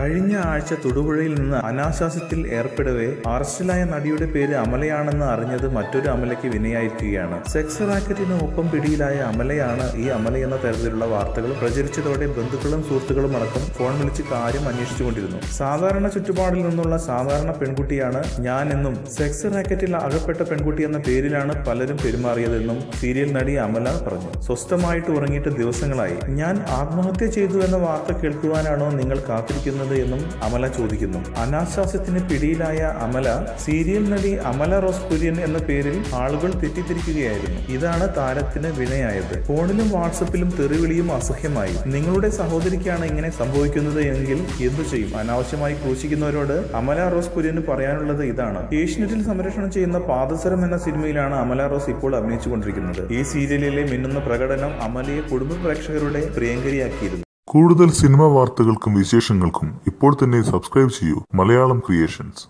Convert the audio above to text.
കഴിഞ്ഞ ആഴ്ച തൊടുപുഴയിൽ നിന്ന് അനാശാസ്യത്തിൽ ഏർപ്പെടവേ അറസ്റ്റിലായ നടിയുടെ പേര് അമലയാണെന്ന് അറിഞ്ഞത് മറ്റൊരു അമലയ്ക്ക് വിനയായിരിക്കുകയാണ്. സെക്സ് റാക്കറ്റിന് ഒപ്പം പിടിയിലായ അമലയാണ്. ഈ അമല എന്ന തരത്തിലുള്ള വാർത്തകൾ പ്രചരിച്ചതോടെ ബന്ധുക്കളും സുഹൃത്തുക്കളും അടക്കം ഫോൺ വിളിച്ച് കാര്യം അന്വേഷിച്ചുകൊണ്ടിരുന്നു. സാധാരണ ചുറ്റുപാടിൽ നിന്നുള്ള സാധാരണ പെൺകുട്ടിയാണ് ഞാൻ എന്നും സെക്സ് റാക്കറ്റിൽ അകപ്പെട്ട പെൺകുട്ടി എന്ന പേരിലാണ് പലരും പെരുമാറിയതെന്നും സീരിയൽ നടി അമല പറഞ്ഞു. സ്വസ്ഥമായിട്ട് ഉറങ്ങിയിട്ട് ദിവസങ്ങളായി. ഞാൻ ആത്മഹത്യ ചെയ്തു എന്ന വാർത്ത കേൾക്കുവാനാണോ നിങ്ങൾ കാത്തിരിക്കുന്നത് എന്നും അമല ചോദിക്കുന്നു. അനാശാസ്യത്തിന് പിടിയിലായ അമല സീരിയൽ നടി അമല റോസ് കുര്യൻ എന്ന പേരിൽ ആളുകൾ തെറ്റിദ്ധരിക്കുകയായിരുന്നു. ഇതാണ് താരത്തിന് വിനയായത്. ഫോണിലും വാട്സപ്പിലും തെറിവിളിയും അസഹ്യമായി. നിങ്ങളുടെ സഹോദരിക്കാണ് ഇങ്ങനെ സംഭവിക്കുന്നത് എങ്കിൽ എന്തു ചെയ്യും? അനാവശ്യമായി ക്രൂശിക്കുന്നവരോട് അമല റോസ് കുര്യന് പറയാനുള്ളത് ഇതാണ്. ഏഷ്യനെറ്റിൽ സംരക്ഷണം ചെയ്യുന്ന പാദസരം എന്ന സിനിമയിലാണ് അമല റോസ് ഇപ്പോൾ അഭിനയിച്ചുകൊണ്ടിരിക്കുന്നത്. ഈ സീരിയലിലെ മിന്നുന്ന പ്രകടനം അമലയെ കുടുംബ പ്രേക്ഷകരുടെ പ്രിയങ്കരിയാക്കിയിരുന്നു. കൂടുതൽ സിനിമാ വാർത്തകൾക്കും വിശേഷങ്ങൾക്കും ഇപ്പോൾ തന്നെ സബ്സ്ക്രൈബ് ചെയ്യൂ മലയാളം ക്രിയേഷൻസ്.